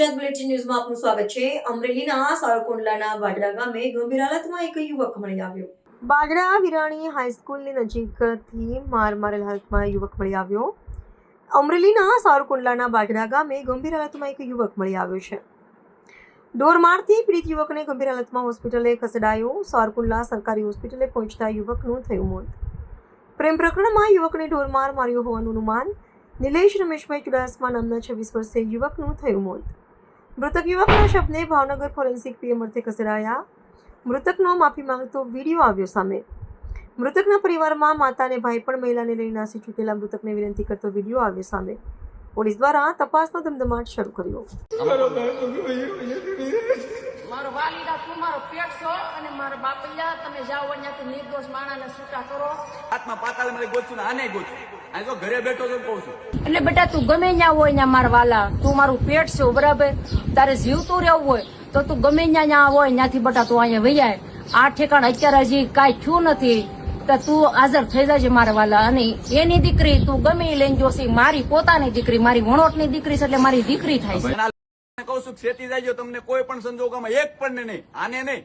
Gujarat bulletin ન્યૂઝમાં આપનું સ્વાગત છે। અમરેલીના સાવરકુંડલાના બાજરા ગામે ગંભીર હાલતમાં એક યુવક મળી આવ્યો। બાજરા વિરાણી હાઈસ્કૂલની નજીકથી માર મારેલ હાલતમાં યુવક મળી આવ્યો। અમરેલીના સાવરકુંડલાના બાજરા ગામે ગંભીર હાલતમાં એક યુવક મળી આવ્યો છે। ઢોરમારથી પીડિત યુવકને ગંભીર હાલતમાં હોસ્પિટલે ખસેડાયો। સાવરકુંડલા સરકારી હોસ્પિટલે પહોંચતા યુવકનું થયું મોત। પ્રેમ પ્રકરણમાં યુવકને ઢોરમાર માર્યો હોવાનું અનુમાન। નિલેશ રમેશભાઈ ચુડાસમા નામના 26 વર્ષીય યુવકનું થયું મોત। મૃતક યુવકના શબને ભાવનગર ફોરેન્સિક પીએમ અર્થે ખસેડાયા। મૃતકનો માફી માંગતો વિડીયો આવ્યો સામે। મૃતકના પરિવારમાં માતા અને ભાઈ પણ મહિલાને લઈ નાસી છૂટેલા મૃતકને વિનંતી કરતો વિડીયો આવ્યો સામે। પોલીસ દ્વારા તપાસનો ધમધમાટ શરૂ કર્યો। મારો વાલીડા તું મારો પેટ છો અને મારા બાપલિયા તમે જાઓ અહીંયાથી નિર્દોષ માણાને છૂટા કરો। હાથમાં પાતાળ મને ગોચું ને આને ગોચું આ તો ઘરે બેઠો તો કહું છું એટલે બેટા તું ગમે ત્યાં હોય ત્યાં મારા વાલા તું મારું પેટ છો બરાબર તારે જીવતું રહેવું હોય તો તું ગમે ત્યાં હોય ત્યાંથી બેટા તું અહીંયા વૈયાય આ ઠેકાણ અત્યારે હજી કાંઈ થયું નથી તો તું હાજર થઈ જાય મારા વાલા। અને એની દીકરી તું ગમે લઈને જોશી મારી પોતાની દીકરી મારી વણોટની દીકરી છે એટલે મારી દીકરી થાય છે। કહું છું ખેતી જાય તમને કોઈ પણ સંજોગોમાં એક પણ નહીં આને નહીં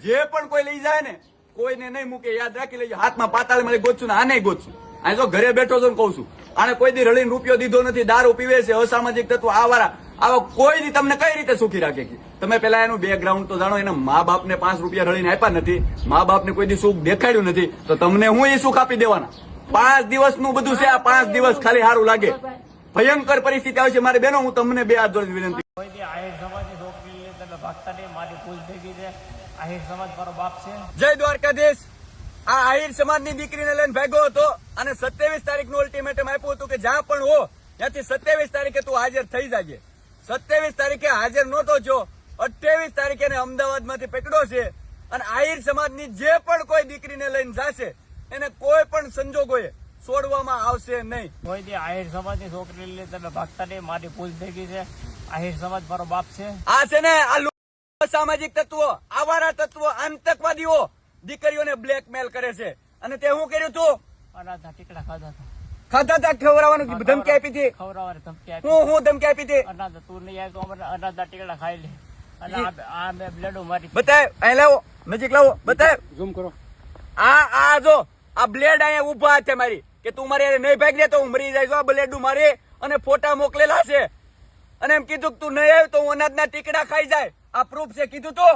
જે પણ કોઈ લઈ જાય ને કોઈને નહીં મૂકે યાદ રાખી લેજો। હાથમાં પાતાળ મને ગોચું ને આને ગોચું આ તો ઘરે બેઠો છો કહું છું આને કોઈ દી રળીને રૂપિયો દીધો નથી દારૂ પીવે છે અસામાજિક તત્વો આવા કોઈ દી તમને કઈ રીતે સુખી રાખે કે તમે પેલા એનું બેકગ્રાઉન્ડ તો જાણો। એના મા બાપને 5 રૂપિયા રળીને આપ્યા નથી મા બાપને કોઈ દી સુખ દેખાડ્યું નથી તો તમને હું એ સુખ આપી દેવાના। 5 દિવસનું બધું છે આ 5 દિવસ ખાલી સારું લાગે ભયંકર પરિસ્થિતિ આવશે મારી બહેનો હું તમને 2 હાથ જોડી વિનંતી આહિર સમાજની છોકરી તમે ભાગતા નહીં મારી ભૂલ થઈ ગઈ છે। આહિર સમાજ મારો બાપ છે। જય દ્વારકાધીશ। આ આહિર સમાજની દીકરીને લઈને ભાગ્યો હતો અને 27 તારીખનું અલ્ટિમેટમ આપ્યું હતું કે જ્યાં પણ હો ત્યાંથી 27 તારીખે તું હાજર થઈ જાજે। 27 તારીખે હાજર નહોતો છો 28 તારીખે એને અમદાવાદમાંથી પકડ્યો છે અને આહિર સમાજની જે પણ કોઈ દીકરીને લઈને જશે એને કોઈ પણ સંજોગોએ છોડવામાં આવશે નહીં। કોઈ દી આહિર સમાજની છોકરી તમે ભાગતા નહીં મારી ભૂલ થઈ ગઈ છે। આહિર સમાજ મારો બાપ છે। આ છે ને આ સામાજિક તત્વો આવારા તત્વો આતંકવાદીઓ દીકરીઓને બ્લેકમેલ કરે છે અને તે શું કર્યું તું અનાજના ટીકડા ખાધા ખાધા ખવડાવવાનું ધમકી આપી હતી ખવડાવવાની ધમકી આપી હું ધમકી આપી હતી અનાજ તું નહીં આવ્યો તો અનાજના ટીકડા ખાઈ લે અને આ મેં બ્લેડો મારી બતાય અહીં લાવો નજીક લાવો બતાય ઝૂમ કરો આ જો આ બ્લેડ અહીંયા ઉભા છે મારી કે તું મારે નહીં ભાગ દે તો હું મરી જાય આ બ્લેડ મારી અને ફોટા મોકલેલા છે અને એમ કીધું કે તું નહીં આવ્યો તો હું અનાજના ટીકડા ખાઈ જાય આ પ્રૂફ છે કીધું તો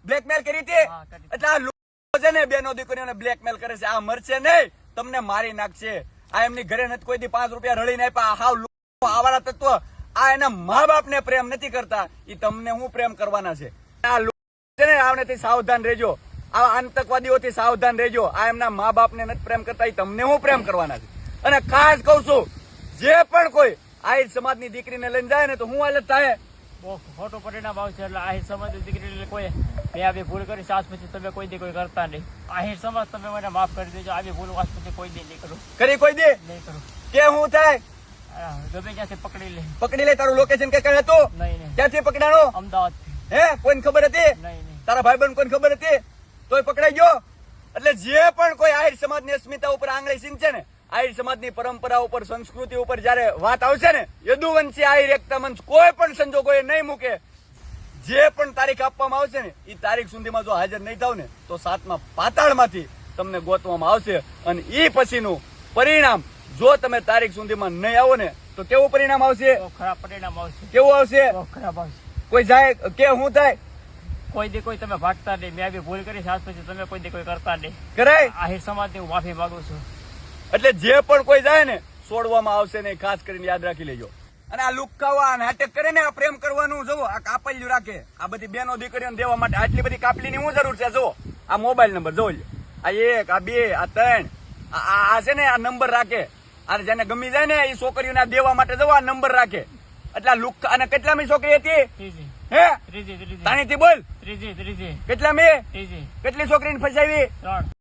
બ્લેકમેલ કરી હતી એટલે આ લોકો છે ને બેનો દીકરીઓને બ્લેકમેલ કરે છે આ મરશે નહીં તમને મારી નાખશે। આ એમની ઘરે નથી કોઈ દી 5 રૂપિયા રળીને આપ્યા હાવ લોકો આવારા તત્વ આ એના મા બાપ ને પ્રેમ નથી કરતા એ તમને હું પ્રેમ કરવાના છે। આ લોકો છે ને આવનેથી સાવધાન રહેજો આવા આતંકવાદીઓથી સાવધાન રહેજો આ એમના મા બાપ ને નથી પ્રેમ કરતા એ તમને હું પ્રેમ કરવાના છે। અને ખાસ કહું છું જે પણ કોઈ આહિર સમાજની દીકરીને લઈને જાય ને તો હું હાલત થાય બહુ ખોટું પરિણામ આવશે। એટલે આહિર સમાજની દીકરી કોઈ મેં આવી ભૂલ કરી આજ પછી તમે કોઈ દી કોઈ કરતા નહીં। આહિર સમાજ તમે મને માફ કરી દેજો આવી ભૂલ આજ પછી કોઈ દી નહીં કરું કરી કોઈ દે નહીં કરું કે હું થાય ગમે ત્યાંથી પકડી લે તારું લોકેશન કઈ કઈ હતું નહીં ક્યાંથી પકડાણો અમદાવાદ હે કોઈને ખબર હતી નહીં તારા ભાઈબંધ કોઈને ખબર હતી તોય પકડાઈ ગયો। એટલે જે પણ કોઈ આહિર સમાજની અસ્મિતા ઉપર આંગળી સિંચે ને આહિર સમાજની પરંપરા ઉપર સંસ્કૃતિ ઉપર જયારે વાત આવશે ને યદુવંશી આહિર એકતા મંચ કોઈ પણ સંજોગોએ નહીં મૂકે। જે પણ તારીખ આપવામાં આવશે ને એ તારીખ સુધીમાં જો હાજર નહીં થાવ ને તો 7મા પાતાળમાંથી તમને ગોતવામાં આવશે અને એ પછીનું પરિણામ જો તમે તારીખ સુધીમાં નહીં આવો ને તો કેવું પરિણામ આવશે ખરાબ પરિણામ આવશે। કેવું આવશે ખરાબ આવશે। કોઈ જાય કે હું થાય કોઈ દી કોઈ તમે ભાગતા નહીં મેં આવી ભૂલ કરી આજ પછી તમે કોઈ દી કોઈ કરતા નહીં કરાય આહિર સમાજની હું માફી માંગુ છું। એટલે જે પણ કોઈ જાય ને છોડવામાં આવશે નહીં ખાસ કરીને યાદ રાખી લેજો। અને આ લુકાવા નાટક કરે ને આ પ્રેમ કરવાનું જુઓ આ કાપલિયું રાખે આ બધી બેનો દીકરીઓને દેવા માટે આટલી બધી કાપલીની શું જરૂર છે જુઓ આ મોબાઈલ નંબર જોઈ આ 1 આ 2 આ 3 આ છે ને આ નંબર રાખે આ જેને ગમી જાય ને એ છોકરીઓને દેવા માટે જુઓ આ નંબર રાખે એટલે લુક અને કેટલામી છોકરી હતી હે ત્રીજી તાણીથી બોલ ત્રીજી કેટલામી ત્રીજી કેટલી છોકરીને ફસાવી 3